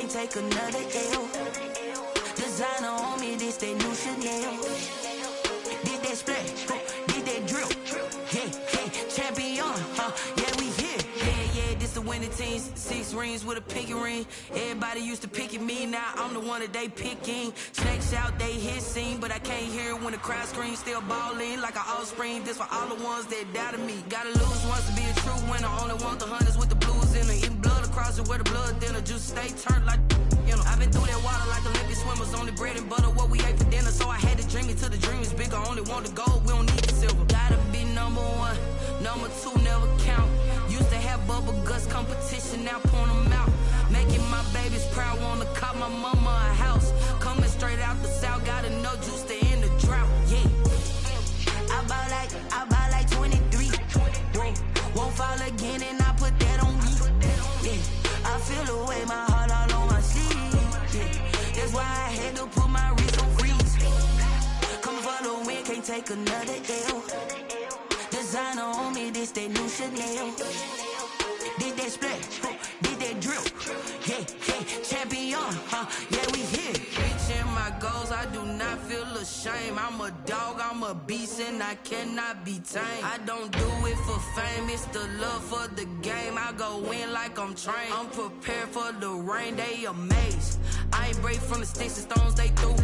can't take another L. Designer on me, this that new Chanel. Did that splash, did that drill. Yeah, champion, yeah, we here. Yeah, this the winning team. 6 rings with a pinky ring. Everybody used to pick at me, now I'm the one that they picking. Snakes out, they hit scene, but I can't hear it when the crowd screams. Still balling like an offspring. This for all the ones that doubted me. Gotta lose once to be a true winner. Only want the hunters with the blues in it. Eating blood across it where the blood thinner. Just stay turned like, you know. I've been through that water like Olympic swimmers. Only bread and butter, what we ate for dinner. So I had to dream it till the dream is bigger. Only want the gold, we don't need the silver. Gotta be number 1, number 2 never count. Used to have bubble guts competition, now point them out. Making my babies proud, wanna cop my mama a house. Coming straight out the south, got enough juice to end the drought. Yeah, I buy like 23. Won't fall again, and I put that on me. Yeah, I feel the way, my heart all on my sleeve. Yeah, that's why I had to put my wrist on freeze. Coming for the win, can't take another L. Designer on me, this that new Chanel. Did that splash, did that drill. Yeah, champion, yeah, we here. Reaching my goals, I do not feel ashamed. I'm a dog, I'm a beast, and I cannot be tamed. I don't do it for fame, it's the love for the game. I go in like I'm trained. I'm prepared for the rain, they amazed. I ain't break from the sticks and stones they threw.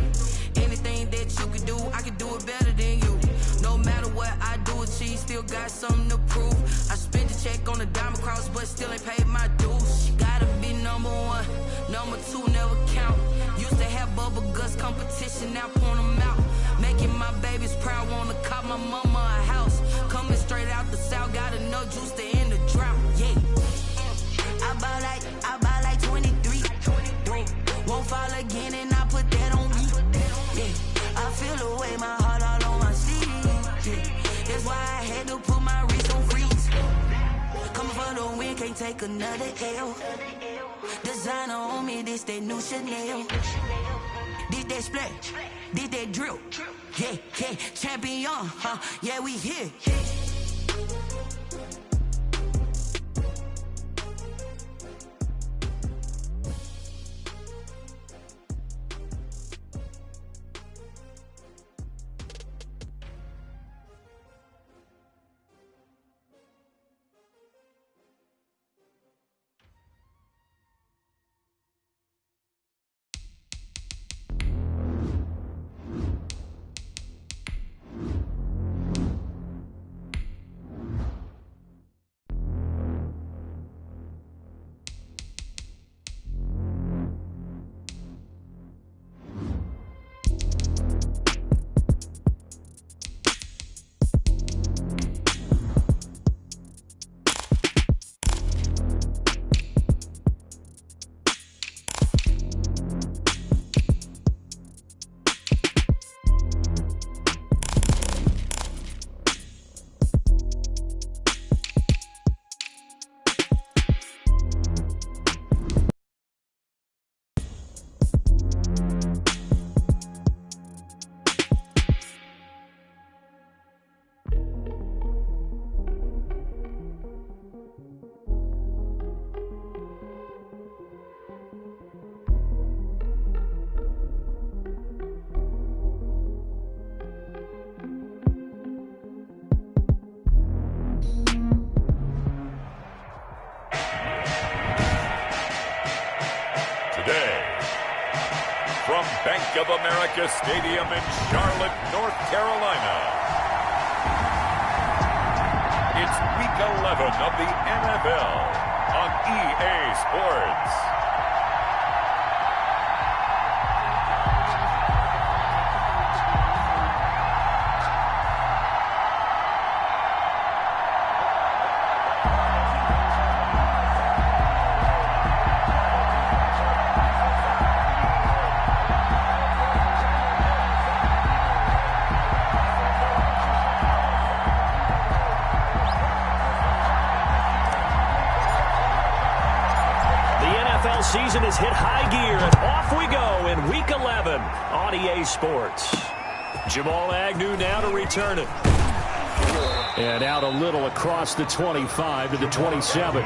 Anything that you can do, I can do it better than you. No matter what I do, achieve, still got something to prove. I spent the check on the diamond cross, but still ain't paid my dues. Gotta be number 1, number 2 never count. Used to have bubble guts competition, now point them out. Making my babies proud, wanna cop my mama a house. Coming straight out the south, got enough juice to end the drought. Yeah, I buy like 23. Won't fall again, and I put that on me. Yeah, I feel the way, my heart all on my sleeve. Yeah, that's why I had to put my wrist on freeze. Coming for the win, can't take another L. Designer on me, this that new Chanel. Did that splash, did that drill. Yeah, champion, yeah, we here. Bank of America Stadium in Charlotte, North Carolina. It's Week 11 of the NFL on EA Sports. Season has hit high gear, and off we go in Week 11 on EA Sports. Jamal Agnew now to return it. And out a little across the 25 to the 27.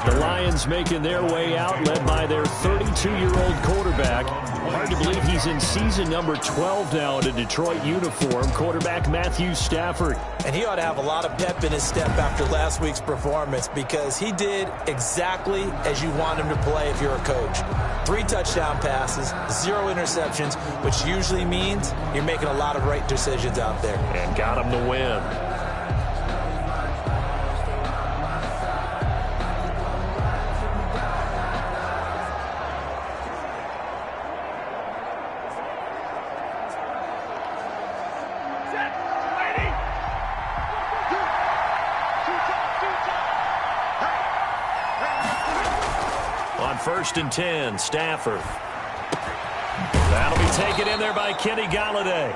The Lions making their way out, led by their 32-year-old quarterback. Hard to believe he's in season number 12 now in a Detroit uniform. Quarterback Matthew Stafford. And he ought to have a lot of pep in his step after last week's performance because he did exactly as you want him to play if you're a coach. 3 touchdown passes, 0 interceptions, which usually means you're making a lot of right decisions out there. And got him the win. On 1st and 10, Stafford. That'll be taken in there by Kenny Galladay.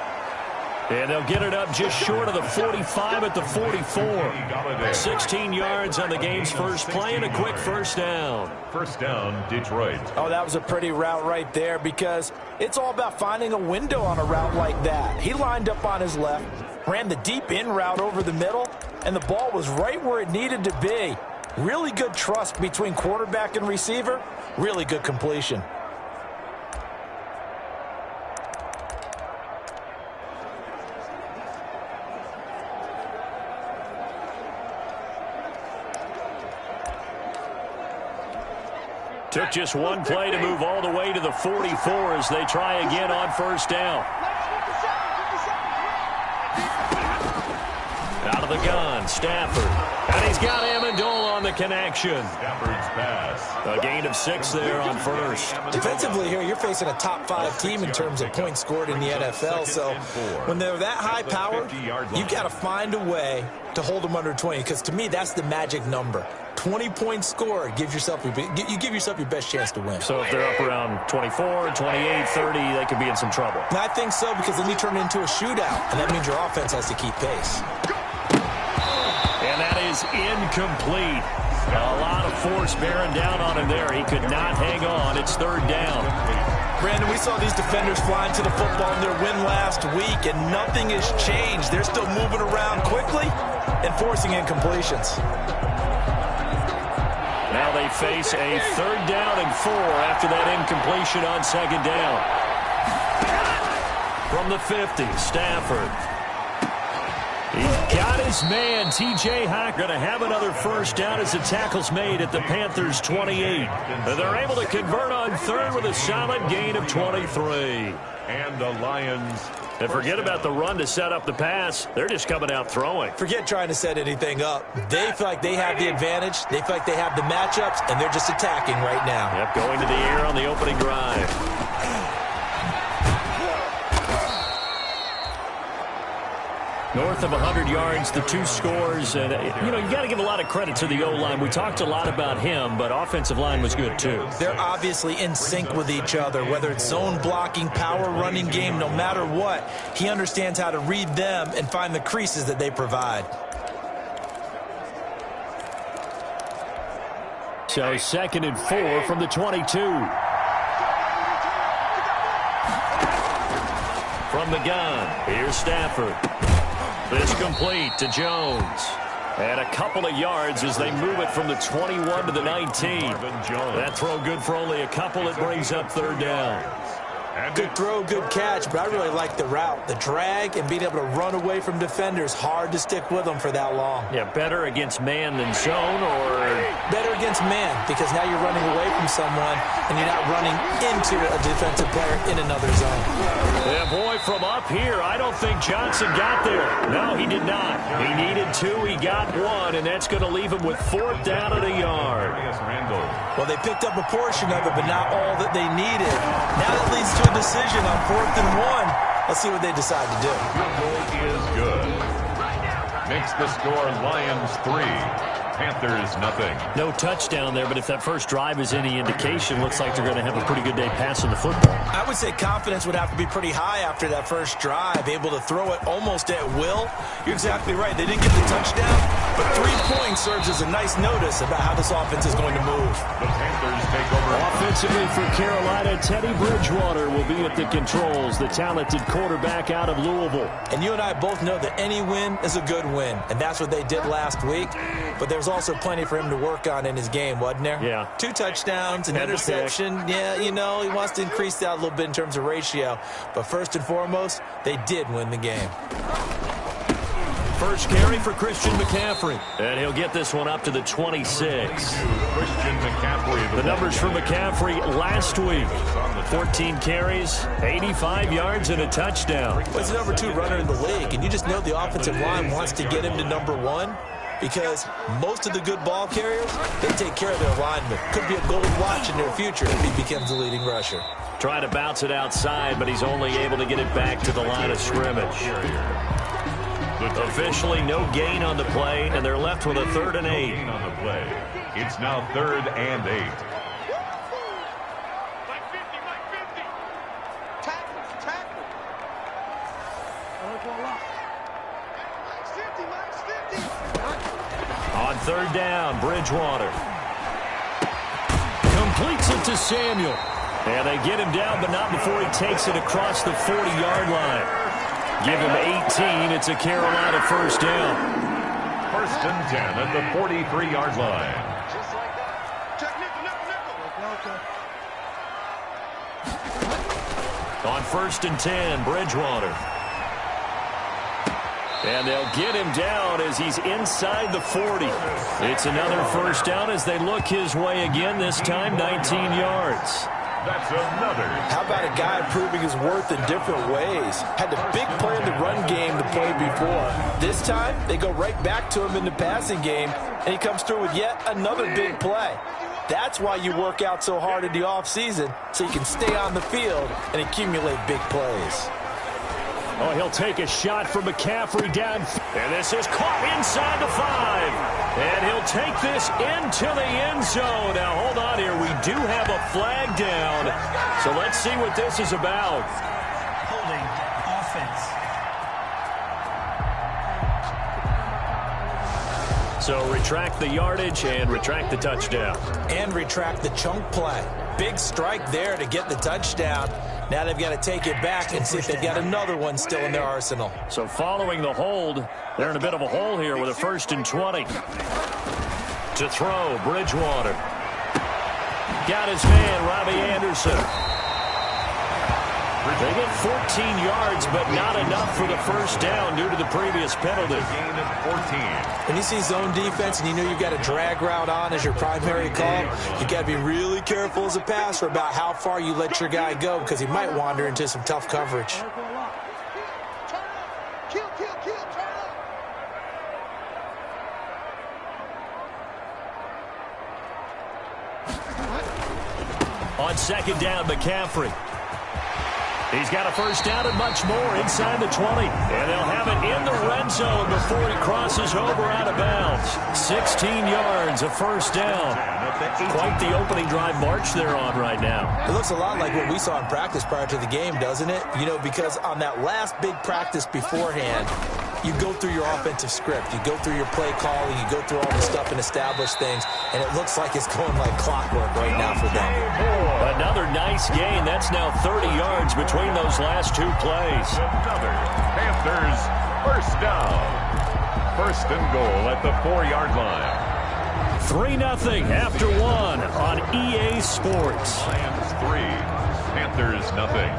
And they'll get it up just short of the 45 at the 44. 16 yards on the game's first play and a quick first down. First down, Detroit. Oh, that was a pretty route right there because it's all about finding a window on a route like that. He lined up on his left, ran the deep in route over the middle, and the ball was right where it needed to be. Really good trust between quarterback and receiver. Really good completion. Took just one play to move all the way to the 44 as they try again on first down. Out of the gun, Stafford. And he's got Amendola on the connection. Stafford's pass. A gain of 6 there on first. Defensively here, you're facing a top 5 team in terms of points scored in the NFL. So when they're that high powered, you've got to find a way to hold them under 20. Because to me, that's the magic number. 20 points scored gives yourself you give yourself your best chance to win. So if they're up around 24, 28, 30, they could be in some trouble. And I think so because then you turn it into a shootout, and that means your offense has to keep pace. And that is incomplete. A lot of force bearing down on him there. He could not hang on. It's 3rd down. Brandon, we saw these defenders flying to the football in their win last week, and nothing has changed. They're still moving around quickly and forcing incompletions. Now they face a 3rd down and 4 after that incompletion on 2nd down. From the 50, Stafford. He's got his man, T.J. Hawk, going to have another first down as the tackle's made at the Panthers' 28. And they're able to convert on 3rd with a solid gain of 23. And the Lions. And forget about the run to set up the pass. They're just coming out throwing. Forget trying to set anything up. They feel like they have the advantage. They feel like they have the matchups, and they're just attacking right now. Yep, going to the air on the opening drive. North of 100 yards, the 2 scores. And, you got to give a lot of credit to the O-line. We talked a lot about him, but offensive line was good, too. They're obviously in sync with each other, whether it's zone blocking, power running game, no matter what. He understands how to read them and find the creases that they provide. So 2nd and 4 from the 22. From the gun, here's Stafford. This complete to Jones. And a couple of yards as they move it from the 21 to the 19. That throw good for only a couple. It brings up 3rd down. Good throw, good catch, but I really like the route. The drag and being able to run away from defenders. Hard to stick with them for that long. Yeah, better against man than zone, or? Better against man, because now you're running away from someone and you're not running into a defensive player in another zone. Yeah, boy, from up here, I don't think Johnson got there. No, he did not. He needed 2, he got 1, and that's going to leave him with 4th down at a yard. Well, they picked up a portion of it, but not all that they needed. Now that leads to a decision on 4th and 1. Let's see what they decide to do. Field goal is good. Makes the score Lions 3, Panthers, nothing. No touchdown there, but if that first drive is any indication, looks like they're going to have a pretty good day passing the football. I would say confidence would have to be pretty high after that first drive, able to throw it almost at will. You're exactly right. They didn't get the touchdown, but 3 points serves as a nice notice about how this offense is going to move. The Panthers take over. Offensively for Carolina, Teddy Bridgewater will be at the controls, the talented quarterback out of Louisville. And you and I both know that any win is a good win, and that's what they did last week. But there's also plenty for him to work on in his game, wasn't there? Yeah. 2 touchdowns, an interception. Yeah, you know, he wants to increase that a little bit in terms of ratio. But first and foremost, they did win the game. First carry for Christian McCaffrey. And he'll get this one up to the 26. Christian McCaffrey. The numbers for McCaffrey last week. 14 carries, 85 yards, and a touchdown. Well, he's the number 2 runner in the league, and you just know the offensive line wants to get him to number 1 because most of the good ball carriers, they take care of their linemen. Could be a gold watch in their future if he becomes the leading rusher. Trying to bounce it outside, but he's only able to get it back to the line of scrimmage. Officially no gain on the play, and they're left with a 3rd and 8. On the play. It's now 3rd and 8. On 3rd down, Bridgewater completes it to Samuel. And they get him down, but not before he takes it across the 40-yard line. Give him 18. It's a Carolina first down. 1st and 10 at the 43-yard line. Just like that. Check nickel. On 1st and 10, Bridgewater. And they'll get him down as he's inside the 40. It's another first down as they look his way again, this time 19 yards. That's another. How about a guy proving his worth in different ways? Had the big play in the run game the play before. This time, they go right back to him in the passing game, and he comes through with yet another big play. That's why you work out so hard in the offseason, so you can stay on the field and accumulate big plays. Oh, he'll take a shot from McCaffrey down. And this is caught inside the 5. And he'll take this into the end zone. Now, hold on here. We do have a flag down. So let's see what this is about. Holding offense. So retract the yardage and retract the touchdown. And retract the chunk play. Big strike there to get the touchdown. Now they've got to take it back and see if they've got another one still in their arsenal. So following the hold, they're in a bit of a hole here with a 1st and 20. To throw, Bridgewater. Got his man, Robbie Anderson. They get 14 yards, but not enough for the first down due to the previous penalty. Gain of 14. When you see zone defense and you know you've got a drag route on as your primary call, you've got to be really careful as a passer about how far you let your guy go because he might wander into some tough coverage. Kill, turn up. On 2nd down, McCaffrey. He's got a first down and much more inside the 20. And they'll have it in the red zone before he crosses over out of bounds. 16 yards, a first down. Quite the opening drive march they're on right now. It looks a lot like what we saw in practice prior to the game, doesn't it? You know, because on that last big practice beforehand, you go through your offensive script. You go through your play calling. You go through all the stuff and establish things. And it looks like it's going like clockwork right now for them. Another nice gain. That's now 30 yards between those last 2 plays. Another Panthers first down. 1st and goal at the 4-yard line. 3-0 after 1 on EA Sports. Lions 3, Panthers nothing.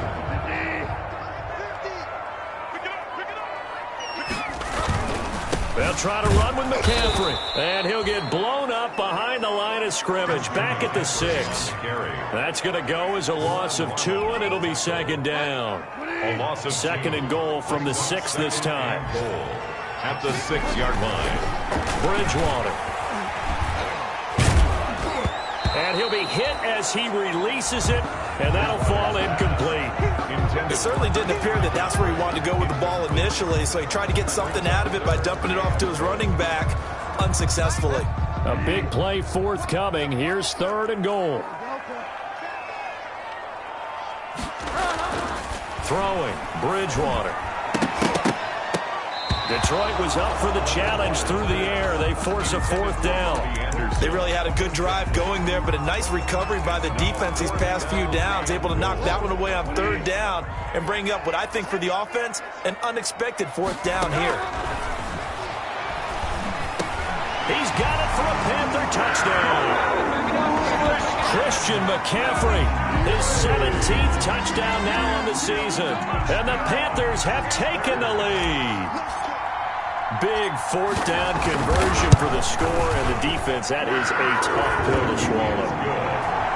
They'll try to run with McCaffrey. And he'll get blown up behind the line of scrimmage. Back at the 6. That's going to go as a loss of 2, and it'll be 2nd down. A loss of 2nd and goal from the 6 this time. goal at the 6-yard line. Bridgewater. And he'll be hit as he releases it, and that'll fall incomplete. It certainly didn't appear that that's where he wanted to go with the ball initially, so he tried to get something out of it by dumping it off to his running back unsuccessfully. A big play forthcoming. Here's 3rd and goal. Throwing, Bridgewater. Detroit was up for the challenge through the air. They force a 4th down. They really had a good drive going there, but a nice recovery by the defense these past few downs, able to knock that one away on 3rd down and bring up what I think for the offense, an unexpected 4th down here. He's got it for a Panther touchdown. Christian McCaffrey, his 17th touchdown now on the season. And the Panthers have taken the lead. Big 4th down conversion for the score, and the defense, that is a tough pill to swallow.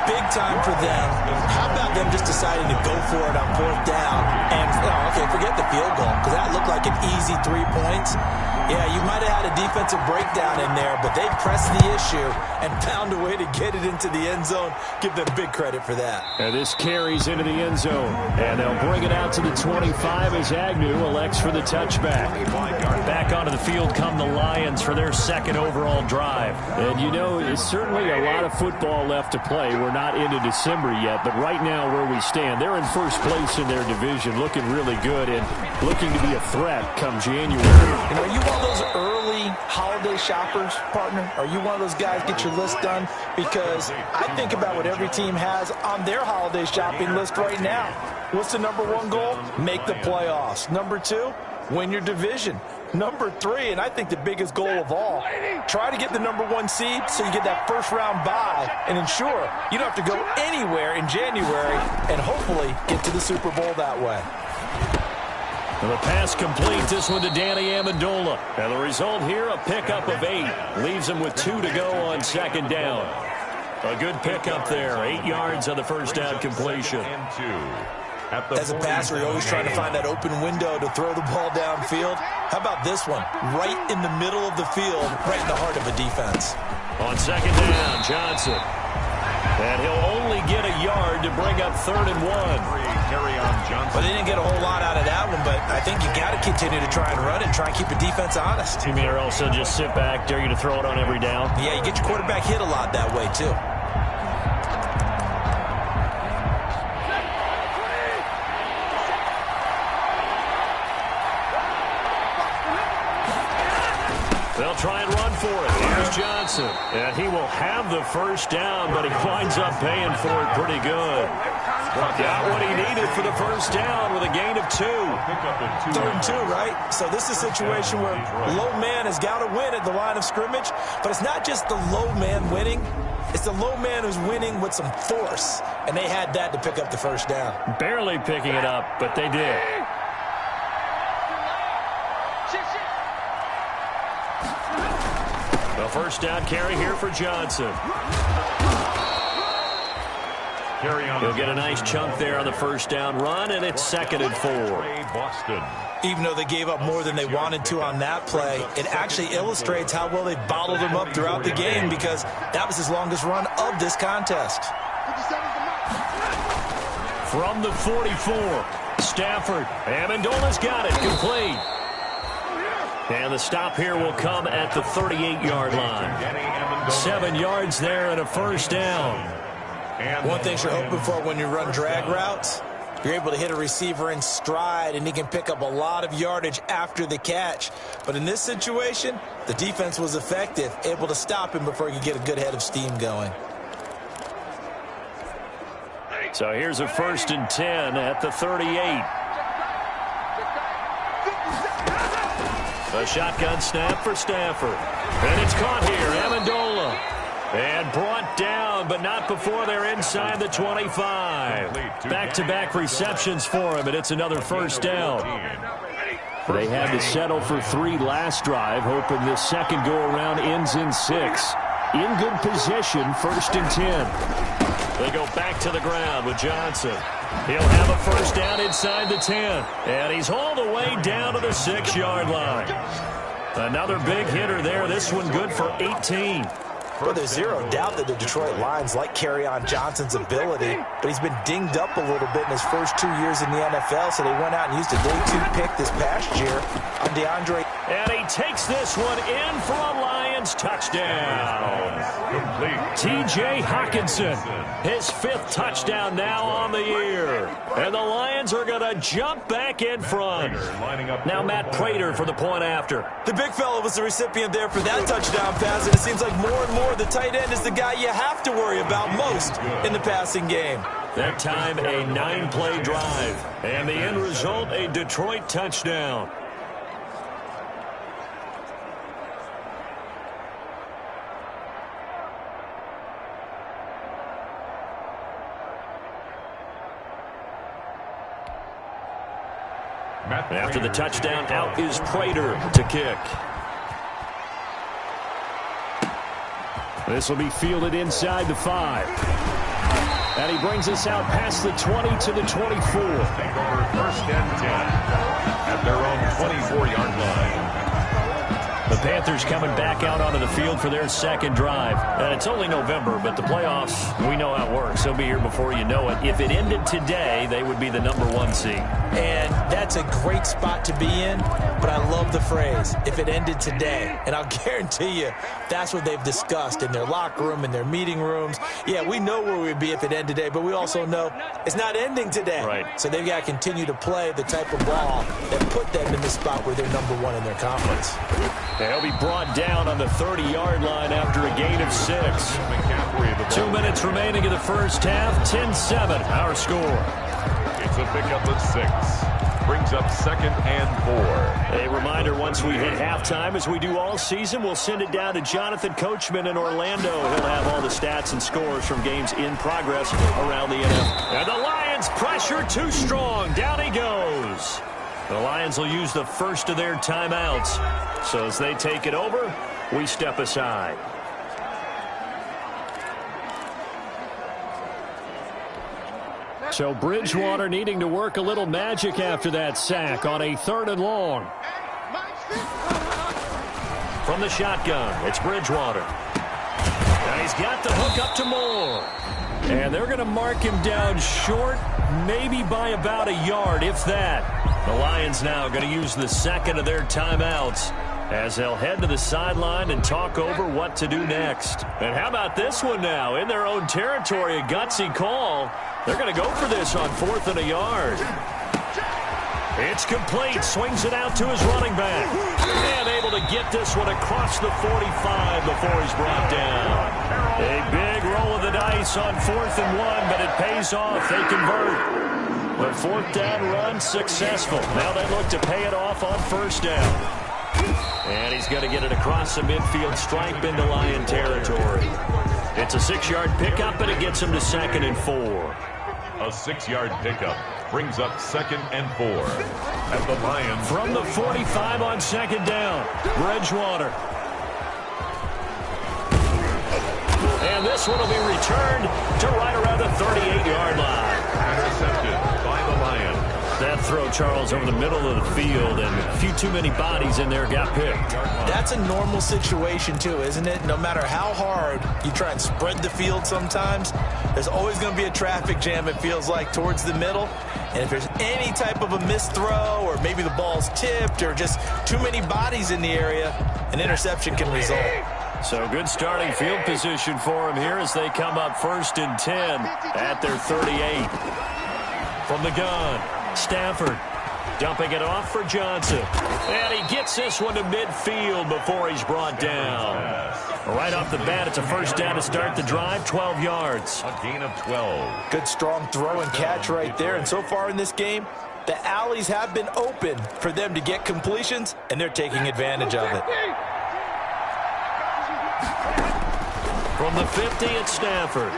Big time for them. How about them just deciding to go for it on 4th down? And, okay, forget the field goal, because that looked like an easy 3 points. Yeah, you might have had a defensive breakdown in there, but they pressed the issue and found a way to get it into the end zone. Give them big credit for that. And this carries into the end zone. And they'll bring it out to the 25 as Agnew elects for the touchback. Back onto the field come the Lions for their 2nd overall drive. And you know, there's certainly a lot of football left to play. We're not into December yet, but right now where we stand, they're in 1st place in their division, looking really good and looking to be a threat come January. You know, you want those early holiday shoppers, partner? Are you one of those guys get your list done? Because I think about what every team has on their holiday shopping list right now. What's the number 1 goal? Make the playoffs. Number 2, win your division. Number 3, and I think the biggest goal of all, try to get the number 1 seed so you get that 1st round bye and ensure you don't have to go anywhere in January and hopefully get to the Super Bowl that way. And the pass complete, this one to Danny Amendola. And the result here, a pickup of 8. Leaves him with 2 to go on 2nd down. A good pickup there, 8 yards on the 1st down completion. As a passer, you're always trying to find that open window to throw the ball downfield. How about this one? Right in the middle of the field, right in the heart of a defense. On 2nd down, Johnson. And he'll only get a yard to bring up 3rd and 1. Well, they didn't get a whole lot out of that one, but I think you got to continue to try and run it, try and keep the defense honest. You mean, or also just sit back, dare you to throw it on every down? Yeah, you get your quarterback hit a lot that way, too. They'll try and run for it. Here's Johnson. And he will have the 1st down, but he winds up paying for it pretty good. Got what he needed for the 1st down with a gain of 2. 3rd and 2, right? So this is a situation where low man has got to win at the line of scrimmage, but it's not just the low man winning. It's the low man who's winning with some force, and they had that to pick up the 1st down. Barely picking it up, but they did. The 1st down carry here for Johnson. He'll get a nice chunk there on the 1st down run, and it's 2nd and 4. Even though they gave up more than they wanted to on that play, it actually illustrates how well they bottled him up throughout the game, because that was his longest run of this contest. From the 44, Stafford. Amendola's got it, complete. And the stop here will come at the 38-yard line. 7 yards there and a 1st down. One thing you're hoping for when you run drag routes, you're able to hit a receiver in stride, and he can pick up a lot of yardage after the catch. But in this situation, the defense was effective, able to stop him before he could get a good head of steam going. So here's a 1st and 10 at the 38. A shotgun snap for Stafford. And it's caught here, Amendola. And brought down, but not before they're inside the 25. Back-to-back receptions for him, and it's another 1st down. They had to settle for 3 last drive, hoping this 2nd go-around ends in 6. In good position, 1st and 10. They go back to the ground with Johnson. He'll have a 1st down inside the 10. And he's all the way down to the 6-yard line. Another big hitter there. This one good for 18. Well, there's zero doubt that the Detroit Lions like Kerryon Johnson's ability, but he's been dinged up a little bit in his first 2 years in the NFL, so they went out and used a day 2 pick this past year on DeAndre. And he takes this one in for a Lions Lions touchdown. Complete. T.J. Hawkinson, his 5th touchdown now on the year. And the Lions are going to jump back in front. Now Matt Prater for the point after. The big fella was the recipient there for that touchdown pass, and it seems like more and more the tight end is the guy you have to worry about most in the passing game. That time, a 9-play drive. And the end result, a Detroit touchdown. After the touchdown, out is Prater to kick. This will be fielded inside the 5. And he brings us out past the 20 to the 24. Take over 1st and 10 at their own 24-yard line. The Panthers coming back out onto the field for their 2nd drive. And it's only November, but the playoffs, we know how it works. They'll be here before you know it. If it ended today, they would be the #1 seed. And that's a great spot to be in, but I love the phrase, if it ended today. And I'll guarantee you, that's what they've discussed in their locker room, in their meeting rooms. Yeah, we know where we'd be if it ended today, but we also know it's not ending today. Right. So they've got to continue to play the type of ball that put them in the spot where they're #1 in their conference. They'll be brought down on the 30-yard line after a gain of 6. 2 minutes remaining in the first half, 10-7, our score. It's a pickup of 6. Brings up 2nd and 4. A reminder, once we hit halftime, as we do all season, we'll send it down to Jonathan Coachman in Orlando. He'll have all the stats and scores from games in progress around the NFL. And the Lions pressure too strong. Down he goes. The Lions will use the first of their timeouts. So as they take it over, we step aside. So Bridgewater needing to work a little magic after that sack on a 3rd and long. From the shotgun, it's Bridgewater. And he's got the hook up to Moore. And they're going to mark him down short, maybe by about a yard, if that. The Lions now going to use the 2nd of their timeouts as they'll head to the sideline and talk over what to do next. And how about this one now? In their own territory, a gutsy call. They're going to go for this on 4th and a yard. It's complete. Swings it out to his running back. And able to get this one across the 45 before he's brought down. A big roll of the dice on 4th and 1, but it pays off. They convert. The 4th down run successful. Now they look to pay it off on 1st down. And he's going to get it across the midfield stripe into Lion territory. It's a 6-yard pickup, and it gets him to 2nd and 4. A 6-yard pickup brings up 2nd and 4. At the Lions. From the 45 on 2nd down, Bridgewater. And this one will be returned to right around the 38-yard line. Intercepted by the Lions. That throw, Charles, over the middle of the field, and a few too many bodies in there got picked. That's a normal situation, too, isn't it? No matter how hard you try and spread the field sometimes, there's always going to be a traffic jam, it feels like, towards the middle. And if there's any type of a missed throw, or maybe the ball's tipped, or just too many bodies in the area, an interception can result. So good starting field position for him here as they come up 1st and 10 at their 38. From the gun, Stafford dumping it off for Johnson. And he gets this one to midfield before he's brought down. Right off the bat, it's a 1st down to start the drive, 12 yards. A gain of 12. Good strong throw and catch right there. And so far in this game, the alleys have been open for them to get completions, and they're taking advantage of it. From the 50, it's Stafford.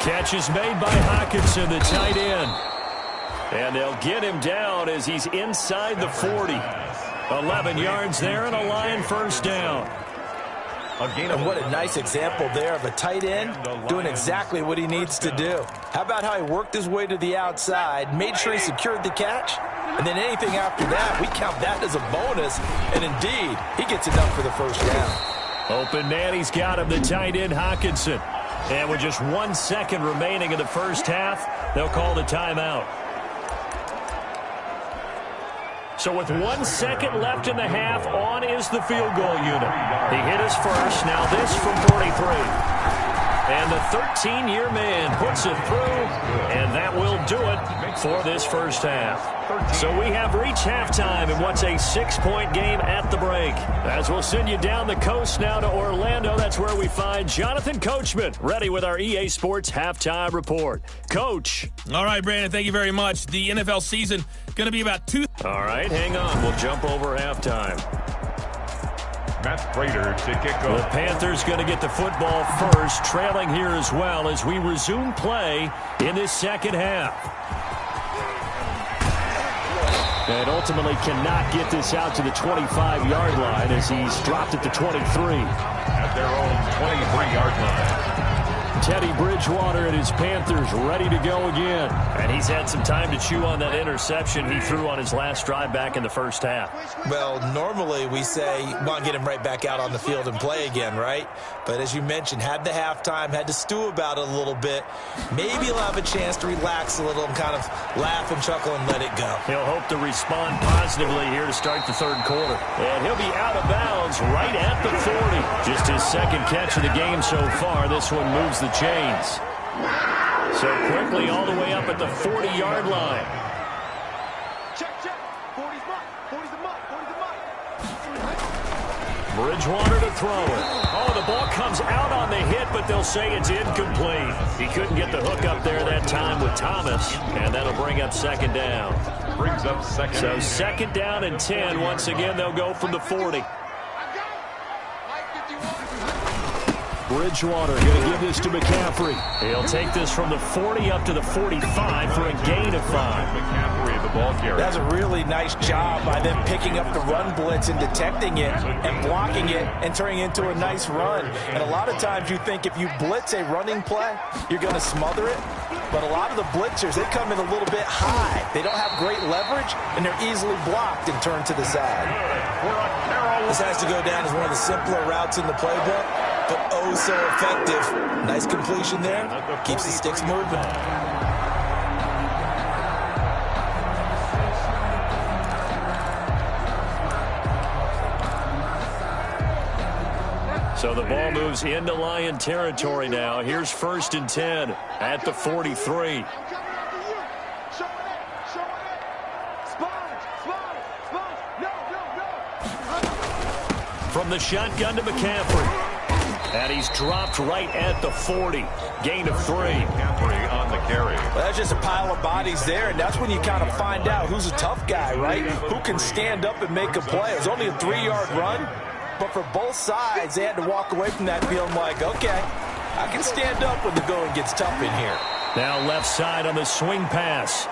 Catch is made by Hawkinson, the tight end. And they'll get him down as he's inside the 40. 11 yards there and a Lion 1st down. And what a nice example there of a tight end doing exactly what he needs to do. How about how he worked his way to the outside, made sure he secured the catch, and then anything after that, we count that as a bonus. And indeed, he gets enough for the 1st down. Open man, he's got him, the tight end Hawkinson. And with just 1 second remaining in the first half, they'll call the timeout. So with 1 second left in the half, on is the field goal unit. He hit his first. Now this from 43. And the 13-year man puts it through, and that will do it for this first half. So we have reached halftime in what's a 6-point game at the break. As we'll send you down the coast now to Orlando, that's where we find Jonathan Coachman, ready with our EA Sports Halftime Report. Coach. All right, Brandon, thank you very much. The NFL season going to be about 2. All right, hang on. We'll jump over halftime. Matt Prater to kick off. The Panthers going to get the football first, trailing here as well as we resume play in this second half. And ultimately cannot get this out to the 25-yard line as he's dropped at the 23. At their own 23-yard line. Teddy Bridgewater and his Panthers ready to go again. And he's had some time to chew on that interception he threw on his last drive back in the first half. Well, normally we say, want to get him right back out on the field and play again, right? But as you mentioned, had the halftime, had to stew about it a little bit. Maybe he'll have a chance to relax a little and kind of laugh and chuckle and let it go. He'll hope to respond positively here to start the third quarter. And he'll be out of bounds right at the 40. Just his second catch of the game so far. This one moves the chains. So quickly all the way up at the 40-yard line. Check. 40's mark. 40's the mark. 40's the mark. Bridgewater to throw it. Oh, the ball comes out on the hit, but they'll say it's incomplete. He couldn't get the hook up there that time with Thomas, and that'll bring up second down. Brings up second. So second down and 10. Once again, they'll go from the 40. Bridgewater going to give this to McCaffrey. He'll take this from the 40 up to the 45 for a gain of 5. McCaffrey, the ball carrier. That's a really nice job by them picking up the run blitz and detecting it and blocking it and turning it into a nice run. And a lot of times you think if you blitz a running play, you're going to smother it. But a lot of the blitzers, they come in a little bit high. They don't have great leverage, and they're easily blocked and turned to the side. This has to go down as one of the simpler routes in the playbook, but oh so effective. Nice completion there. Keeps the sticks moving. So the ball moves into Lion territory now. Here's 1st and 10 at the 43. From the shotgun to McCaffrey. And he's dropped right at the 40. Gain of 3. McCaffrey on the carry. Well, that's just a pile of bodies there, and that's when you kind of find out who's a tough guy, right? Who can stand up and make a play. It was only a 3-yard run, but for both sides, they had to walk away from that feeling like, okay, I can stand up when the going gets tough in here. Now left side on the swing pass.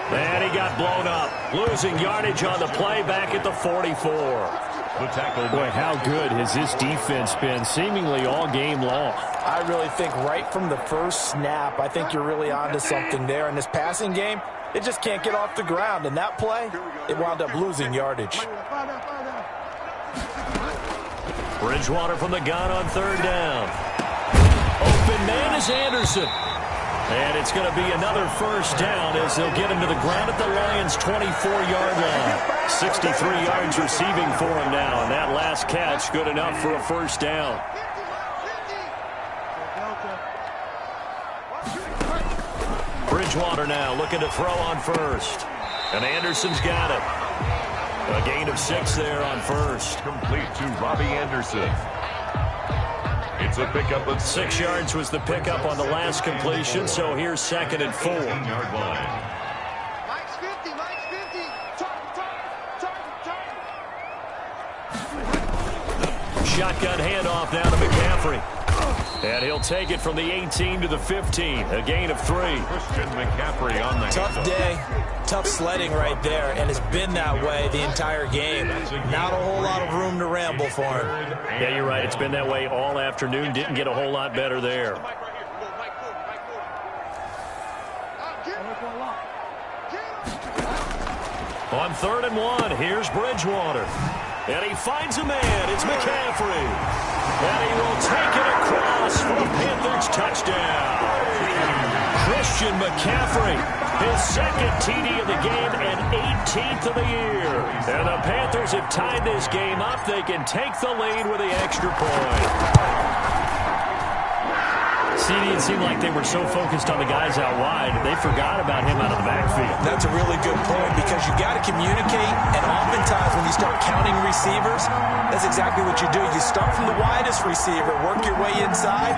And he got blown up. Losing yardage on the play back at the 44. The tackle. Boy, how good has this defense been seemingly all game long? I really think right from the first snap, I think you're really onto something there. In this passing game, it just can't get off the ground. And that play, it wound up losing yardage. Bridgewater from the gun on 3rd down. Open man is Anderson. And it's going to be another first down as they'll get him to the ground at the Lions' 24-yard line. 63 yards receiving for him now, and that last catch good enough for a first down. Bridgewater now looking to throw on 1st. And Anderson's got it. A gain of 6 there on 1st. Complete to Robbie Anderson. It's a pickup of 6 yards was the pickup on the last completion, so here's 2nd and 4. 18-yard line. Mike's 50. Target. Shotgun handoff now to McCaffrey. And he'll take it from the 18 to the 15. A gain of 3. Christian McCaffrey on the Tough day, tough sledding right there, and it's been that way the entire game. Not a whole lot of room to ramble for him. Yeah, you're right. It's been that way all afternoon. Didn't get a whole lot better there. On 3rd and 1, here's Bridgewater. And he finds a man. It's McCaffrey. And he will take it across for the Panthers touchdown. Christian McCaffrey His second TD of the game and 18th of the year. And the Panthers have tied this game up. They can take the lead with the extra point. CD, it seemed like they were so focused on the guys out wide, they forgot about him out of the backfield. That's a really good point because you got to communicate, and oftentimes when you start counting receivers, that's exactly what you do. You start from the widest receiver, work your way inside.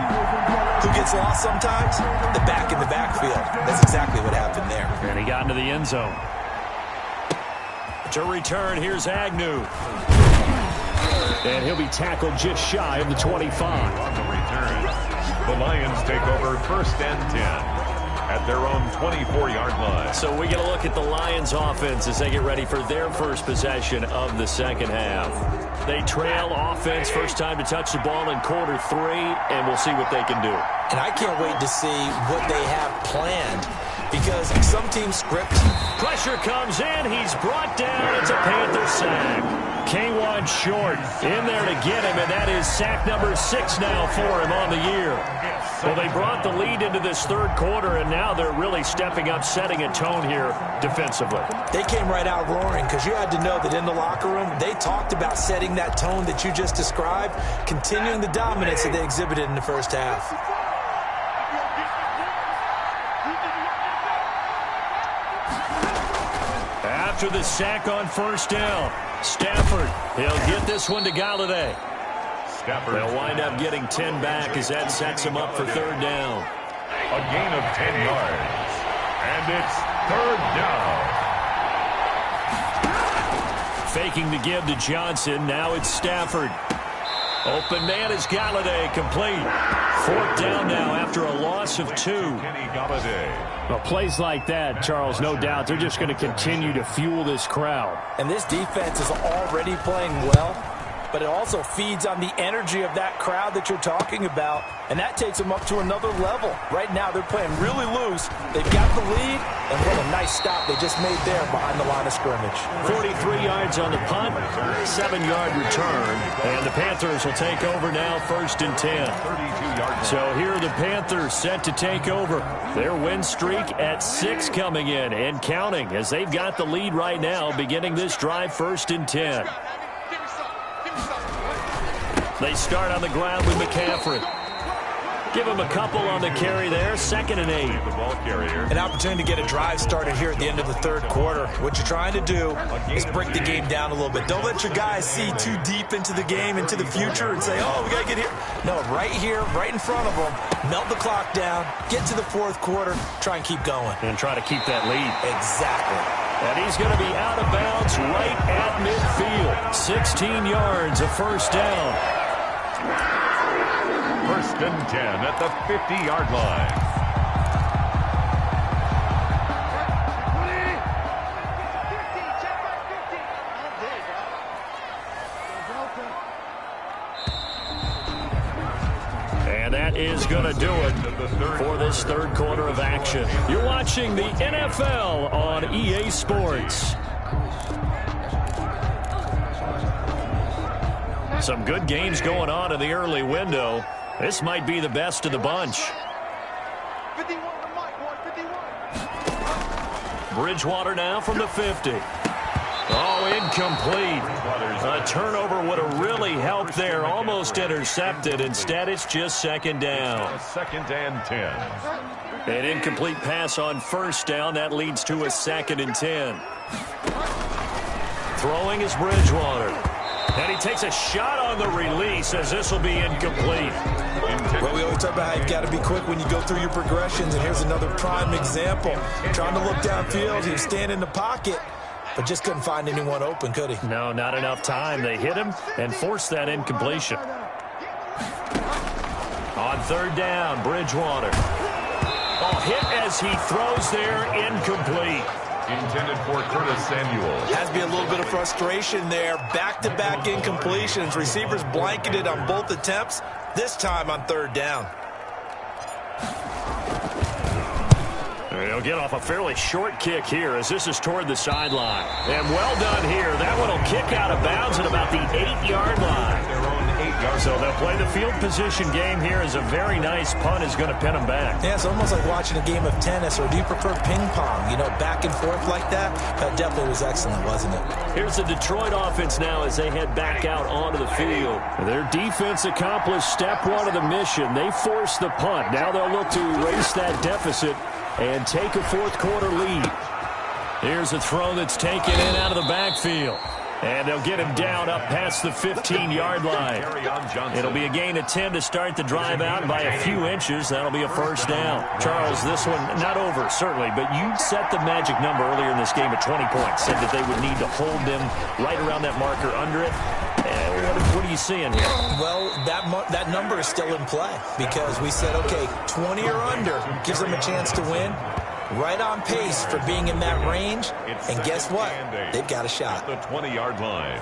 Who gets lost sometimes? The back in the backfield. That's exactly what happened there. And he got into the end zone. To return, here's Agnew. And he'll be tackled just shy of the 25. On the return, the Lions take over 1st and 10 at their own 24-yard line. So we get a look at the Lions offense as they get ready for their first possession of the second half. They trail offense, first time to touch the ball in quarter 3, and we'll see what they can do. And I can't wait to see what they have planned because some teams script. Pressure comes in. He's brought down. It's a Panther sack. K1 short in there to get him, and that is sack number 6 now for him on the year. Well, they brought the lead into this third quarter, and now they're really stepping up, setting a tone here defensively. They came right out roaring because you had to know that in the locker room, they talked about setting that tone that you just described, continuing the dominance that they exhibited in the first half. After the sack on first down, Stafford, he'll get this one to Galladay. They'll wind up getting 10 back as that sets him up for third down. A gain of 10 yards, and it's third down. Faking the give to Johnson, now it's Stafford. Open man is Galladay, complete. Fourth down now after a loss of 2. Kenny Galladay. Well, plays like that, Charles, no doubt, they're just going to continue to fuel this crowd. And this defense is already playing well, but it also feeds on the energy of that crowd that you're talking about, and that takes them up to another level. Right now, they're playing really loose. They've got the lead, and what a nice stop they just made there behind the line of scrimmage. 43 yards on the punt, 7-yard return, and the Panthers will take over now, 1st and 10. 32-yard. So here are the Panthers set to take over. Their win streak at 6 coming in and counting as they've got the lead right now, beginning this drive 1st and 10. They start on the ground with McCaffrey. Give him a couple on the carry there. 2nd and 8. The ball carrier. An opportunity to get a drive started here at the end of the third quarter. What you're trying to do is break the game down a little bit. Don't let your guys see too deep into the game, into the future, and say, oh, we got to get here. No, right here, right in front of them. Melt the clock down. Get to the fourth quarter. Try and keep going. And try to keep that lead. Exactly. And he's going to be out of bounds right at midfield. 16 yards, a first down. 1st and 10 at the 50-yard line. And that is going to do it for this third quarter of action. You're watching the NFL on EA Sports. Some good games going on in the early window. This might be the best of the bunch. 51 to Mike, boy, 51. Bridgewater now from the 50. Oh, incomplete. A turnover would have really helped there. Almost intercepted. Instead, it's just 2nd down. 2nd and 10. An incomplete pass on first down. That leads to a 2nd and 10. Throwing is Bridgewater. And he takes a shot on the release as this will be incomplete. Well, we always talk about how you've got to be quick when you go through your progressions, and here's another prime example. Trying to look downfield, he was standing in the pocket, but just couldn't find anyone open, could he? No, not enough time. They hit him and forced that incompletion. On 3rd down, Bridgewater. Oh, hit as he throws there, incomplete. Intended for Curtis Samuel. Has to be a little bit of frustration there. Back-to-back incompletions. Receivers blanketed on both attempts, this time on 3rd down. He'll get off a fairly short kick here as this is toward the sideline. And well done here. That one will kick out of bounds at about the 8-yard line. Their own 8-yard So they'll play the field position game here as a very nice punt is going to pin them back. Yeah, it's almost like watching a game of tennis, or do you prefer ping pong? You know, back and forth like that? That definitely was excellent, wasn't it? Here's the Detroit offense now as they head back out onto the field. Their defense accomplished step one of the mission. They forced the punt. Now they'll look to erase that deficit and take a fourth-quarter lead. Here's a throw that's taken in out of the backfield. And they'll get him down up past the 15-yard line. It'll be a gain of 10 to start the drive out by a few inches. That'll be a first down. Charles, this one not over, certainly, but you set the magic number earlier in this game at 20 points. Said that they would need to hold them right around that marker under it. What are you seeing here? Well, that number is still in play because we said, okay, 20 or under gives them a chance to win. Right on pace for being in that range. And guess what? They've got a shot. The 20-yard line.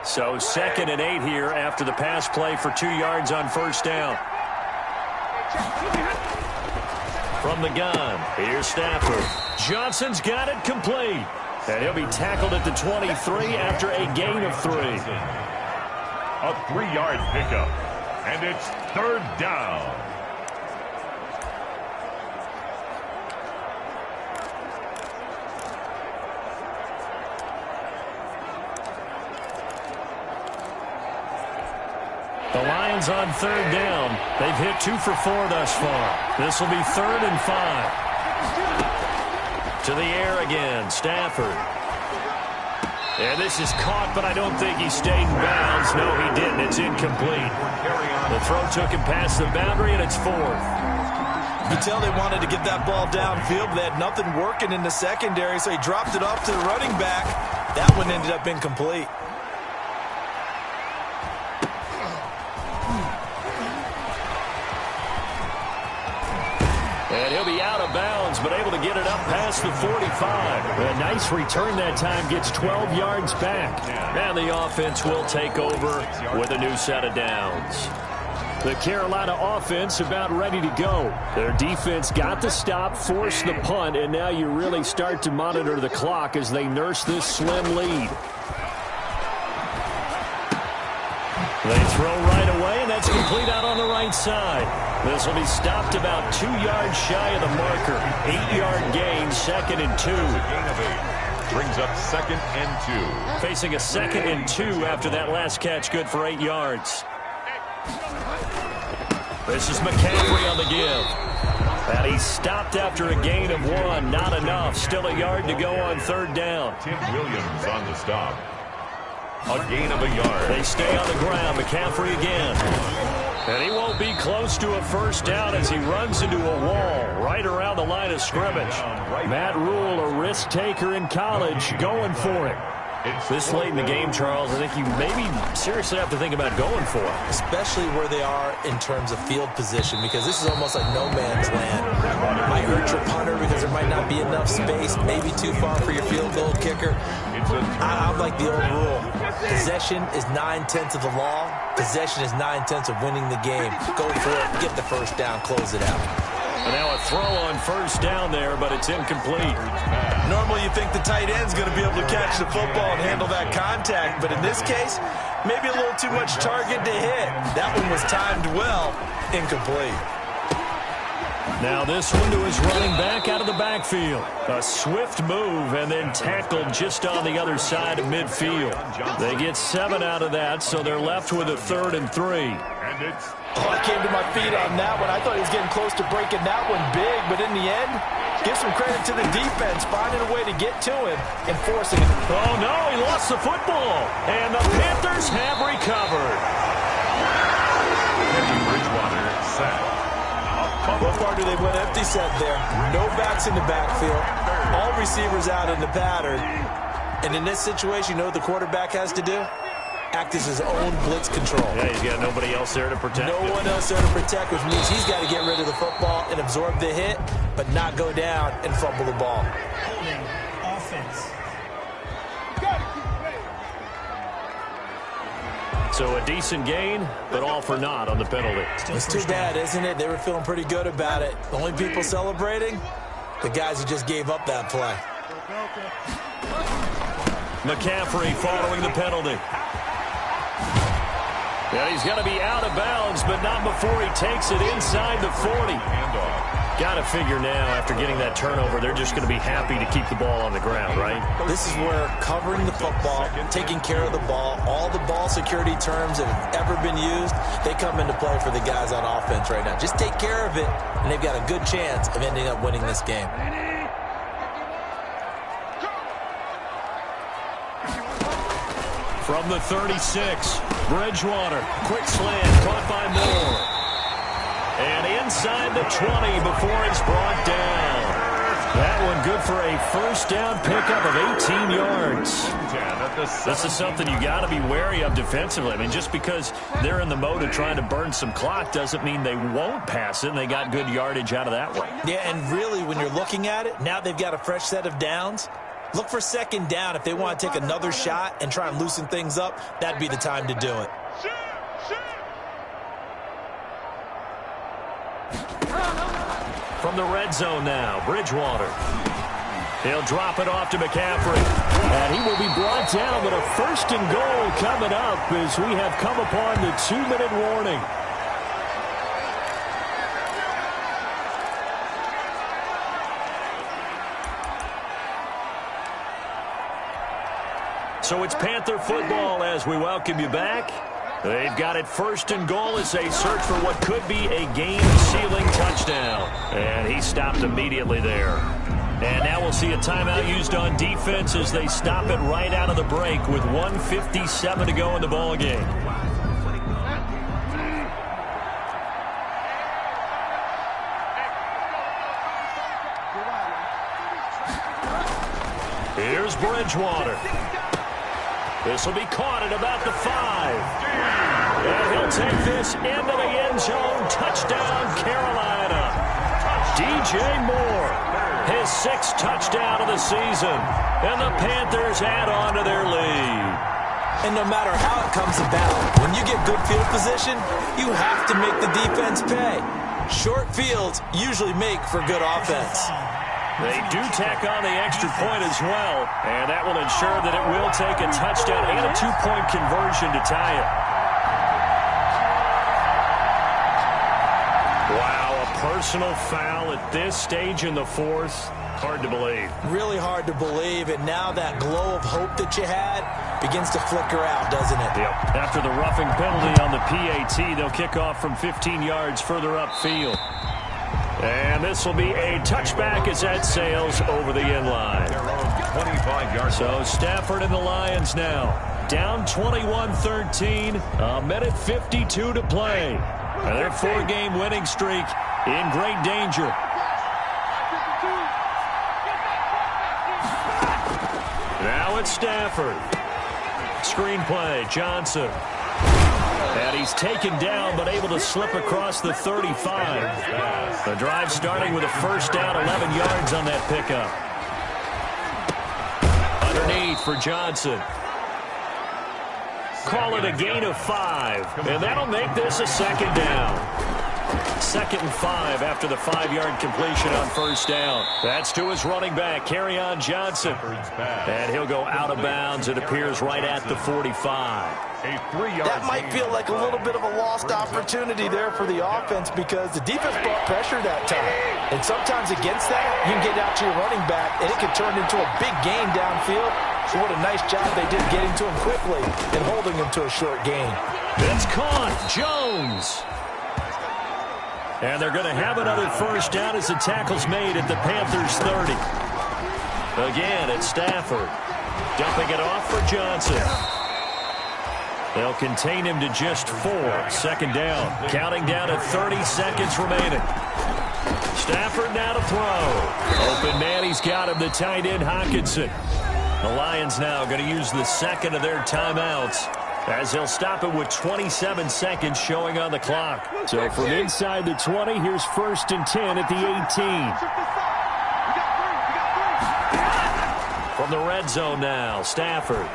So 2nd and 8 here after the pass play for 2 yards on first down. From the gun, here's Stafford. Johnson's got it complete. And he'll be tackled at the 23 after a gain of 3. A 3-yard pickup. And it's 3rd down. The Lions on 3rd down. They've hit 2 for 4 thus far. This will be 3rd and 5. To the air again, Stafford. And this is caught, but I don't think he stayed in bounds. No, he didn't. It's incomplete. The throw took him past the boundary, and it's 4th. You could tell they wanted to get that ball downfield, but they had nothing working in the secondary, so he dropped it off to the running back. That one ended up incomplete. And he'll be out of bounds, but able to get it up past the 45. A nice return that time, gets 12 yards back. And the offense will take over with a new set of downs. The Carolina offense about ready to go. Their defense got the stop, forced the punt, and now you really start to monitor the clock as they nurse this slim lead. They throw right away, and that's complete out on the right side. This will be stopped about 2 yards shy of the marker. 8-yard gain, 2nd and 2. Gain of 8. Brings up 2nd and 2. Facing a 2nd and 2 after that last catch, good for 8 yards. This is McCaffrey on the give. And he's stopped after a gain of 1. Not enough. Still a yard to go on 3rd down. Tim Williams on the stop. A gain of a yard. They stay on the ground. McCaffrey again. And he won't be close to a first down as he runs into a wall right around the line of scrimmage. Matt Rule, a risk taker in college, going for it. This late in the game, Charles, I think you maybe seriously have to think about going for it. Especially where they are in terms of field position, because this is almost like no man's land. Might hurt your punter because there might not be enough space, maybe too far for your field goal kicker. I'm like the old rule. Possession is 9/10 of the law. Possession is 9/10 of winning the game. Go for it, get the first down, close it out. And now a throw on first down there, but it's incomplete. Normally you think the tight end's going to be able to catch the football and handle that contact, but in this case, maybe a little too much target to hit. That one was timed well, incomplete. Now this one to his running back out of the backfield. A swift move and then tackled just on the other side of midfield. They get 7 out of that, so they're left with a 3rd and 3. I came to my feet on that one. I thought he was getting close to breaking that one big, but in the end, give some credit to the defense, finding a way to get to him and forcing it. Oh, no, he lost the football, and the Panthers have recovered. Teddy Bridgewater set. What far do they went empty set there? No backs in the backfield. All receivers out in the pattern. And in this situation, you know what the quarterback has to do? Act as his own blitz control. Yeah, he's got nobody else there to protect him. No one else there to protect, which means he's got to get rid of the football and absorb the hit, but not go down and fumble the ball. Holding offense. So a decent gain, but all for naught on the penalty. It's too bad, isn't it? They were feeling pretty good about it. The only people celebrating, the guys who just gave up that play. McCaffrey following the penalty. Yeah, he's going to be out of bounds, but not before he takes it inside the 40. Got to figure now, after getting that turnover, they're just going to be happy to keep the ball on the ground, right? This is where covering the football, taking care of the ball, all the ball security terms that have ever been used, they come into play for the guys on offense right now. Just take care of it, and they've got a good chance of ending up winning this game. From the 36, Bridgewater, quick slant, caught by Moore. And inside the 20 before it's brought down. That one good for a first down pickup of 18 yards. This is something you got to be wary of defensively. I mean, just because they're in the mode of trying to burn some clock doesn't mean they won't pass it, and they got good yardage out of that one. Yeah, and really, when you're looking at it, now they've got a fresh set of downs. Look for second down. If they want to take another shot and try and loosen things up, that'd be the time to do it. From the red zone now, Bridgewater. He'll drop it off to McCaffrey. And he will be brought down with a first and goal coming up as we have come upon the 2-minute warning. So it's Panther football as we welcome you back. They've got it first and goal as they search for what could be a game-sealing touchdown. And he stopped immediately there. And now we'll see a timeout used on defense as they stop it right out of the break with 1:57 to go in the ballgame. Here's Bridgewater. This will be caught at about the 5. And he'll take this into the end zone. Touchdown, Carolina. DJ Moore, his 6th touchdown of the season. And the Panthers add on to their lead. And no matter how it comes about, when you get good field position, you have to make the defense pay. Short fields usually make for good offense. They do tack on the extra point as well, and that will ensure that it will take a touchdown and a 2-point conversion to tie it. Wow, a personal foul at this stage in the 4th. Hard to believe. Really hard to believe, and now that glow of hope that you had begins to flicker out, doesn't it? Yep. After the roughing penalty on the PAT, they'll kick off from 15 yards further upfield. And this will be a touchback as that sails over the end line. 25 yards. So Stafford and the Lions now down 21-13, a minute 52 to play. And their 4-game winning streak in great danger. Now it's Stafford. Screenplay, Johnson. And he's taken down, but able to slip across the 35. The drive starting with a first down, 11 yards on that pickup. Underneath for Johnson. Call it a gain of 5, and that'll make this a second down. 2nd and 5 after the 5-yard completion on first down. That's to his running back, Kerryon Johnson. And he'll go out of bounds, it appears, right at the 45. That might feel like a little bit of a lost opportunity there for the offense because the defense brought pressure that time. And sometimes against that, you can get out to your running back, and it can turn into a big gain downfield. So what a nice job they did getting to him quickly and holding him to a short gain. It's caught. Jones. And they're going to have another first down as the tackle's made at the Panthers' 30. Again, it's Stafford. Dumping it off for Johnson. They'll contain him to just 4. 2nd down. Counting down at 30 seconds remaining. Stafford now to throw. Open man, he's got him, the tight end, Hockenson. The Lions now going to use the 2nd of their timeouts as they'll stop it with 27 seconds showing on the clock. So from inside the 20, here's 1st and 10 at the 18. From the red zone now, Stafford.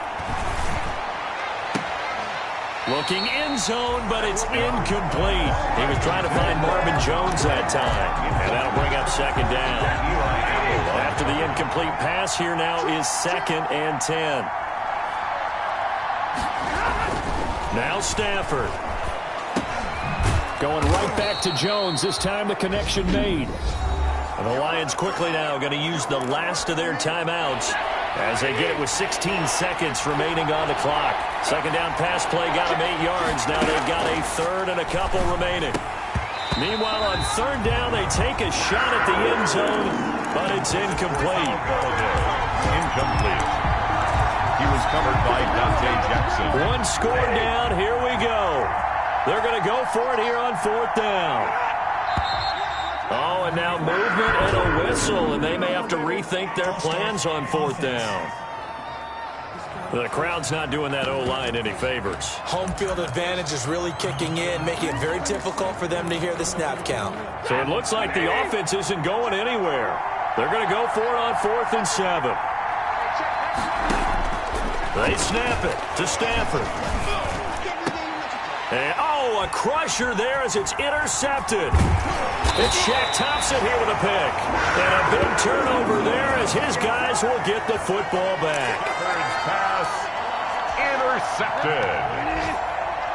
Looking end zone, but it's incomplete. He was trying to find Marvin Jones that time. And that'll bring up second down. After the incomplete pass, here now is 2nd and 10. Now Stafford. Going right back to Jones. This time the connection made. And the Lions quickly now going to use the last of their timeouts as they get it with 16 seconds remaining on the clock. Second down pass play got them 8 yards. Now they've got a third and a couple remaining. Meanwhile, on third down, they take a shot at the end zone, but it's incomplete. Incomplete. He was covered by Dante Jackson. One score down. Here we go. They're going to go for it here on 4th down. Oh, and now movement and a whistle, and they may have to rethink their plans on 4th down. The crowd's not doing that O-line any favors. Home field advantage is really kicking in, making it very difficult for them to hear the snap count. So it looks like the offense isn't going anywhere. They're going to go for it on 4th and 7. They snap it to Stafford. And, a crusher there as it's intercepted. It's Shaq Thompson here with a pick. And a big turnover there as his guys will get the football back. Pass intercepted.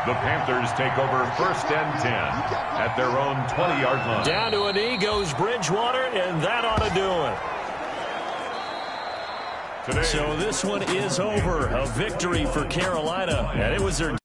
The Panthers take over 1st and 10 at their own 20-yard line. Down to a knee goes Bridgewater, and that ought to do it. So this one is over. A victory for Carolina, and it was their